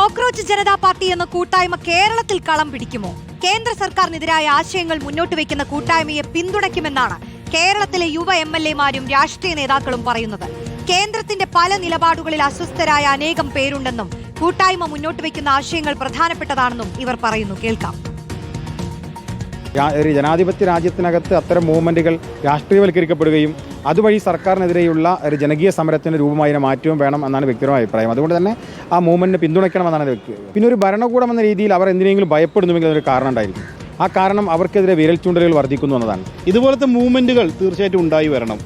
Cockroach Janata party എന്ന കൂട്ടായ്മ കേരളത്തിൽ കളം പിടിക്കുമോ? കേന്ദ്ര സർക്കാരിനെതിരായ ആശയങ്ങൾ മുന്നോട്ട് വയ്ക്കുന്ന കൂട്ടായ്മയെ പിന്തുണയ്ക്കുമെന്നാണ് കേരളത്തിലെ യുവ MLA-മാരും രാഷ്ട്രീയ നേതാക്കളും പറയുന്നത്. കേന്ദ്രത്തിന്റെ പല നിലപാടുകളിൽ അസ്വസ്ഥരായ അനേകം പേരുണ്ടെന്നും കൂട്ടായ്മ മുന്നോട്ട് വയ്ക്കുന്ന ആശയങ്ങൾ പ്രധാനപ്പെട്ടതാണെന്നും ഇവർ പറയുന്നു. കേൾക്കാം. ഒരു ജനാധിപത്യ രാജ്യത്തിനകത്ത് അത്തരം മൂവ്മെന്റുകൾ രാഷ്ട്രീയവൽക്കരിക്കപ്പെടുകയും അതുവഴി സർക്കാരിനെതിരെയുള്ള ഒരു ജനകീയ സമരത്തിന് രൂപമായി മാറ്റവും വേണം എന്നാണ് വ്യക്തിപരമായ അഭിപ്രായം. അതുകൊണ്ട് തന്നെ ആ മൂവ്മെന്റിനെ പിന്തുണയ്ക്കണമെന്നാണ് വ്യക്തി. പിന്നെ ഒരു ഭരണകൂടം എന്ന രീതിയിൽ അവർ എന്തിനെങ്കിലും ഭയപ്പെടുന്നുവെങ്കിൽ അതൊരു കാരണം ഉണ്ടായിരിക്കും. ആ കാരണം അവർക്കെതിരെ വിരൽ ചൂണ്ടലുകൾ വർദ്ധിക്കുന്നു എന്നതാണ്. ഇതുപോലത്തെ മൂവ്മെന്റുകൾ തീർച്ചയായിട്ടും ഉണ്ടായി വരണം.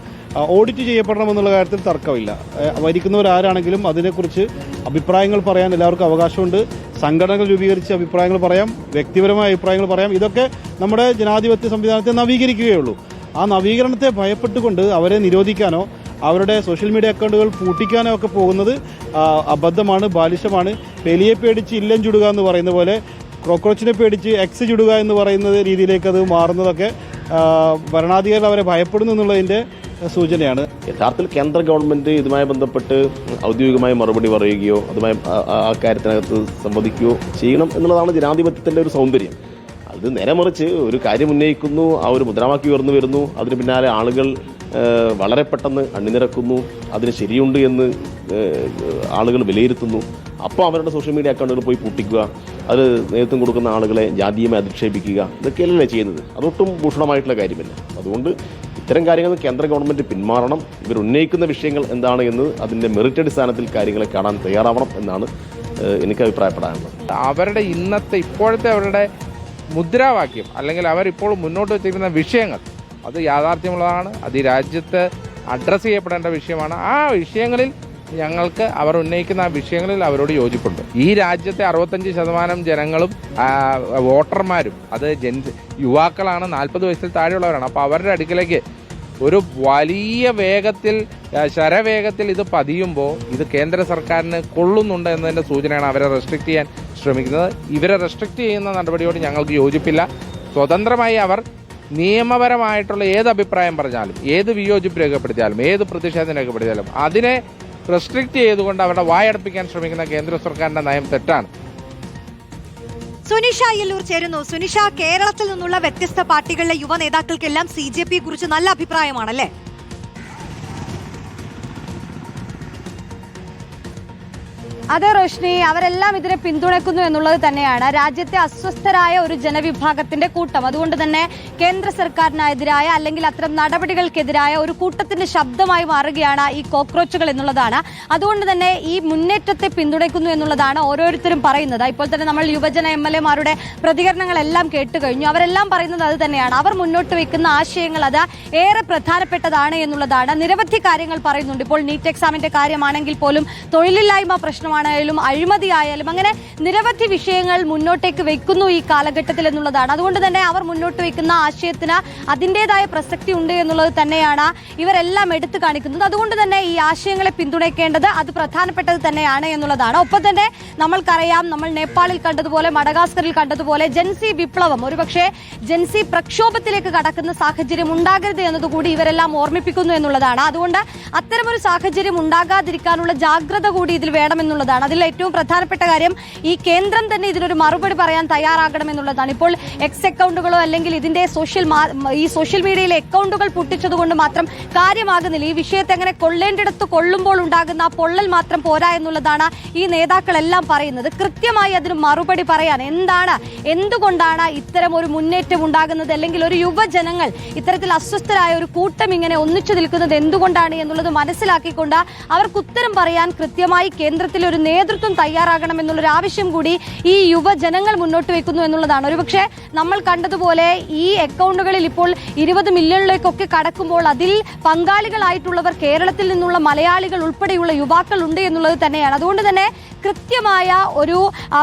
ഓഡിറ്റ് ചെയ്യപ്പെടണമെന്നുള്ള കാര്യത്തിൽ തർക്കമില്ല. ഭരിക്കുന്നവരാരാണെങ്കിലും അതിനെക്കുറിച്ച് അഭിപ്രായങ്ങൾ പറയാൻ എല്ലാവർക്കും അവകാശമുണ്ട്. സംഘടനകൾ രൂപീകരിച്ച് അഭിപ്രായങ്ങൾ പറയാം, വ്യക്തിപരമായ അഭിപ്രായങ്ങൾ പറയാം. ഇതൊക്കെ നമ്മുടെ ജനാധിപത്യ സംവിധാനത്തെ നവീകരിക്കുകയുള്ളൂ. ആ നവീകരണത്തെ ഭയപ്പെട്ടുകൊണ്ട് അവരെ നിരോധിക്കാനോ അവരുടെ സോഷ്യൽ മീഡിയ അക്കൗണ്ടുകൾ പൂട്ടിക്കാനോ ഒക്കെ പോകുന്നത് അബദ്ധമാണ്, ബാലിശമാണ്. പെലിയെ പേടിച്ച് ഇല്ലം ചുടുക എന്ന് പറയുന്ന പോലെ കോക്രോച്ചിനെ പേടിച്ച് എക്സ് ചുടുക എന്ന് പറയുന്ന രീതിയിലേക്ക് അത് മാറുന്നതൊക്കെ ഭരണാധികാരികൾ അവരെ ഭയപ്പെടുന്നു എന്നുള്ളതിൻ്റെ സൂചനയാണ്. യഥാർത്ഥത്തിൽ കേന്ദ്ര ഗവൺമെന്റ് ഇതുമായി ബന്ധപ്പെട്ട് ഔദ്യോഗികമായി മറുപടി പറയുകയോ അതുമായി ആ കാര്യത്തിനകത്ത് സംവദിക്കുകയോ ചെയ്യണം എന്നുള്ളതാണ് ജനാധിപത്യത്തിന്റെ ഒരു സൗന്ദര്യം. അത് നേരെ മറിച്ച് ഒരു കാര്യം ഉന്നയിക്കുന്നു, ആ ഒരു മുദ്രാവാക്യം ഉയർന്നു വരുന്നു, അതിന് പിന്നാലെ ആളുകൾ വളരെ പെട്ടെന്ന് അണിനിരക്കുന്നു, അതിന് ശരിയുണ്ട് എന്ന് ആളുകൾ വിലയിരുത്തുന്നു. അപ്പോൾ അവരുടെ സോഷ്യൽ മീഡിയ അക്കൗണ്ടുകൾ പോയി പൂട്ടിക്കുക, അത് നേതൃത്വം കൊടുക്കുന്ന ആളുകളെ ജാതീയമായി അധിക്ഷേപിക്കുക, ഇതൊക്കെയല്ലേ ചെയ്യുന്നത്. അതൊട്ടും ഭൂഷണമായിട്ടുള്ള കാര്യമല്ല. അതുകൊണ്ട് ഇത്തരം കാര്യങ്ങൾ കേന്ദ്ര ഗവൺമെന്റ് പിന്മാറണം. ഇവർ ഉന്നയിക്കുന്ന വിഷയങ്ങൾ എന്താണ് എന്ന് അതിന്റെ മെറിറ്റ് അടിസ്ഥാനത്തിൽ കാര്യങ്ങളെ കാണാൻ തയ്യാറാവണം എന്നാണ് എനിക്ക് അഭിപ്രായപ്പെടാനുള്ളത്. അവരുടെ ഇപ്പോഴത്തെ അവരുടെ മുദ്രാവാക്യം അല്ലെങ്കിൽ അവരിപ്പോൾ മുന്നോട്ട് വച്ചിരിക്കുന്ന വിഷയങ്ങൾ അത് യാഥാർത്ഥ്യമുള്ളതാണ്. അത് ഈ രാജ്യത്ത് അഡ്രസ്സ് ചെയ്യപ്പെടേണ്ട വിഷയമാണ്. ആ വിഷയങ്ങളിൽ ഞങ്ങൾക്ക് അവർ ഉന്നയിക്കുന്ന ആ വിഷയങ്ങളിൽ അവരോട് യോജിപ്പുണ്ട്. ഈ രാജ്യത്തെ 65% ജനങ്ങളും വോട്ടർമാരും അത് യുവാക്കളാണ്, 40 വയസ്സിൽ താഴെയുള്ളവരാണ്. അപ്പോൾ അവരുടെ അടുക്കിലേക്ക് ഒരു വലിയ വേഗത്തിൽ ശരവേഗത്തിൽ ഇത് പതിയുമ്പോൾ ഇത് കേന്ദ്ര സർക്കാരിന് കൊള്ളുന്നുണ്ട് എന്നതിൻ്റെ സൂചനയാണ് അവരെ റെസ്ട്രിക്റ്റ് ചെയ്യാൻ ശ്രമിക്കുന്നത്. ഇവരെ റെസ്ട്രിക്റ്റ് ചെയ്യുന്ന നടപടിയോട് ഞങ്ങൾക്ക് യോജിപ്പില്ല. സ്വതന്ത്രമായി അവർ നിയമപരമായിട്ടുള്ള ഏത് അഭിപ്രായം പറഞ്ഞാലും, ഏത് വിയോജിപ്പ് രേഖപ്പെടുത്തിയാലും, ഏത് പ്രതിഷേധം രേഖപ്പെടുത്തിയാലും അതിനെ റെസ്ട്രിക്റ്റ് ചെയ്തുകൊണ്ട് അവരുടെ വായടപ്പിക്കാൻ ശ്രമിക്കുന്ന കേന്ദ്ര സർക്കാരിന്റെ നയം തെറ്റാണ്. സുനിഷ അയ്യല്ലൂർ ചേരുന്നു. സുനിഷ, കേരളത്തിൽ നിന്നുള്ള വ്യത്യസ്ത പാർട്ടികളിലെ യുവ നേതാക്കൾക്കെല്ലാം CJP കുറിച്ച് നല്ല അഭിപ്രായമാണല്ലേ? അതെ റോഷ്നി, അവരെല്ലാം ഇതിനെ പിന്തുണയ്ക്കുന്നു എന്നുള്ളത് തന്നെയാണ്. രാജ്യത്തെ അസ്വസ്ഥരായ ഒരു ജനവിഭാഗത്തിന്റെ കൂട്ടം, അതുകൊണ്ട് തന്നെ കേന്ദ്ര സർക്കാരിനെതിരായ അല്ലെങ്കിൽ അത്തരം നടപടികൾക്കെതിരായ ഒരു കൂട്ടത്തിന്റെ ശബ്ദമായി മാറുകയാണ് ഈ കോക്രോച്ചുകൾ എന്നുള്ളതാണ്. അതുകൊണ്ട് തന്നെ ഈ മുന്നേറ്റത്തെ പിന്തുണയ്ക്കുന്നു എന്നുള്ളതാണ് ഓരോരുത്തരും പറയുന്നത്. ഇപ്പോൾ തന്നെ നമ്മൾ യുവജന MLA-മാരുടെ പ്രതികരണങ്ങളെല്ലാം കേട്ടു കഴിഞ്ഞു. അവരെല്ലാം പറയുന്നത് അത് തന്നെയാണ്. അവർ മുന്നോട്ട് വയ്ക്കുന്ന ആശയങ്ങൾ അത് ഏറെ പ്രധാനപ്പെട്ടതാണ് എന്നുള്ളതാണ്. നിരവധി കാര്യങ്ങൾ പറയുന്നുണ്ട്. ഇപ്പോൾ നീറ്റ് എക്സാമിന്റെ കാര്യമാണെങ്കിൽ പോലും, തൊഴിലില്ലായ്മ പ്രശ്നം ായാലും അഴിമതിയായാലും അങ്ങനെ നിരവധി വിഷയങ്ങൾ മുന്നോട്ടേക്ക് വെക്കുന്നു ഈ കാലഘട്ടത്തിൽ എന്നുള്ളതാണ്. അതുകൊണ്ട് തന്നെ അവർ മുന്നോട്ട് വെക്കുന്ന ആശയത്തിന് അതിൻ്റെതായ പ്രസക്തി ഉണ്ട് എന്നുള്ളത് തന്നെയാണ് ഇവരെല്ലാം എടുത്തു കാണിക്കുന്നത്. അതുകൊണ്ട് തന്നെ ഈ ആശയങ്ങളെ പിന്തുണയ്ക്കേണ്ടത് അത് പ്രധാനപ്പെട്ടത് തന്നെയാണ് എന്നുള്ളതാണ്. ഒപ്പം തന്നെ നമ്മൾക്കറിയാം, നമ്മൾ നേപ്പാളിൽ കണ്ടതുപോലെ മഡഗാസ്കറിൽ കണ്ടതുപോലെ ജൻസി വിപ്ലവം, ഒരുപക്ഷെ ജൻസി പ്രക്ഷോഭത്തിലേക്ക് കടക്കുന്ന സാഹചര്യം ഉണ്ടാകരുത് എന്നതുകൂടി ഇവരെല്ലാം ഓർമ്മിപ്പിക്കുന്നു എന്നുള്ളതാണ്. അതുകൊണ്ട് അത്തരമൊരു സാഹചര്യം ഉണ്ടാകാതിരിക്കാനുള്ള ജാഗ്രത കൂടി ഇതിൽ വേണമെന്നുള്ളത്. അതിൽ ഏറ്റവും പ്രധാനപ്പെട്ട കാര്യം ഈ കേന്ദ്രം തന്നെ ഇതിനൊരു മറുപടി പറയാൻ തയ്യാറാകണമെന്നുള്ളതാണ്. ഇപ്പോൾ എക്സ് അക്കൗണ്ടുകളോ അല്ലെങ്കിൽ ഇതിന്റെ സോഷ്യൽ മീഡിയയിലെ അക്കൗണ്ടുകൾ പൊട്ടിച്ചതുകൊണ്ട് മാത്രം കാര്യമാകുന്നില്ല. ഈ വിഷയത്തെ അങ്ങനെ കൊള്ളേണ്ടിടത്ത് കൊള്ളുമ്പോൾ ഉണ്ടാകുന്ന ആ പൊള്ളൽ മാത്രം പോരാ എന്നുള്ളതാണ് ഈ നേതാക്കളെല്ലാം പറയുന്നത്. കൃത്യമായി അതിന് മറുപടി പറയാൻ എന്തുകൊണ്ടാണ് ഇത്തരം ഒരു മുന്നേറ്റം ഉണ്ടാകുന്നത്, അല്ലെങ്കിൽ ഒരു യുവജനങ്ങൾ ഇത്തരത്തിൽ അസ്വസ്ഥരായ ഒരു കൂട്ടം ഇങ്ങനെ ഒന്നിച്ചു നിൽക്കുന്നത് എന്തുകൊണ്ടാണ് എന്നുള്ളത് മനസ്സിലാക്കിക്കൊണ്ട് അവർക്ക് ഉത്തരം പറയാൻ കൃത്യമായി കേന്ദ്രത്തിൽ ഒരു നേതൃത്വം തയ്യാറാകണമെന്നുള്ളൊരു ആവശ്യം കൂടി ഈ യുവജനങ്ങൾ മുന്നോട്ട് വെക്കുന്നു എന്നുള്ളതാണ്. ഒരുപക്ഷെ നമ്മൾ കണ്ടതുപോലെ ഈ അക്കൗണ്ടുകളിൽ ഇപ്പോൾ 20 മില്യണിലേക്കൊക്കെ കടക്കുമ്പോൾ അതിൽ പങ്കാളികളായിട്ടുള്ളവർ കേരളത്തിൽ നിന്നുള്ള മലയാളികൾ ഉൾപ്പെടെയുള്ള യുവാക്കൾ ഉണ്ട് എന്നുള്ളത് തന്നെയാണ്. അതുകൊണ്ട് തന്നെ കൃത്യമായ ഒരു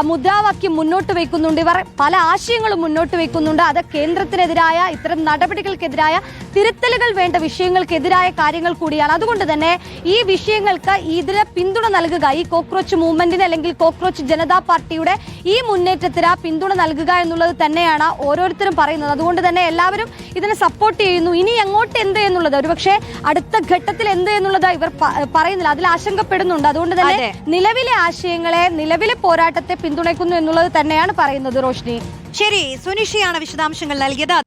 മുദ്രാവാക്യം മുന്നോട്ട് വയ്ക്കുന്നുണ്ട്. ഇവർ പല ആശയങ്ങളും മുന്നോട്ട് വയ്ക്കുന്നുണ്ട്. അത് കേന്ദ്രത്തിനെതിരായ ഇത്തരം നടപടികൾക്കെതിരായ തിരുത്തലുകൾ വേണ്ട വിഷയങ്ങൾക്കെതിരായ കാര്യങ്ങൾ കൂടിയാണ്. അതുകൊണ്ട് തന്നെ ഈ വിഷയങ്ങൾക്ക് ഇതിന് പിന്തുണ നൽകുക, ഈ കോക്രോച്ച് മൂവ്മെന്റിന് അല്ലെങ്കിൽ കോക്രോച്ച് ജനതാ പാർട്ടിയുടെ ഈ മുന്നേറ്റത്തിന് പിന്തുണ നൽകുക എന്നുള്ളത് തന്നെയാണ് ഓരോരുത്തരും പറയുന്നത്. അതുകൊണ്ട് തന്നെ എല്ലാവരും ഇതിനെ സപ്പോർട്ട് ചെയ്യുന്നു. ഇനി അങ്ങോട്ട് എന്ത് എന്നുള്ളത്, ഒരുപക്ഷെ അടുത്ത ഘട്ടത്തിൽ എന്ത് എന്നുള്ളത് ഇവർ പറയുന്നില്ല, അതിൽ ആശങ്കപ്പെടുന്നുണ്ട്. അതുകൊണ്ട് തന്നെ നിലവിലെ ആശയങ്ങളെ, നിലവിലെ പോരാട്ടത്തെ പിന്തുണയ്ക്കുന്നു എന്നുള്ളത് തന്നെയാണ് പറയുന്നത്. റോഷ്നി, ശരി, സുനിഷയാണ് വിശദാംശങ്ങൾ നൽകിയത്.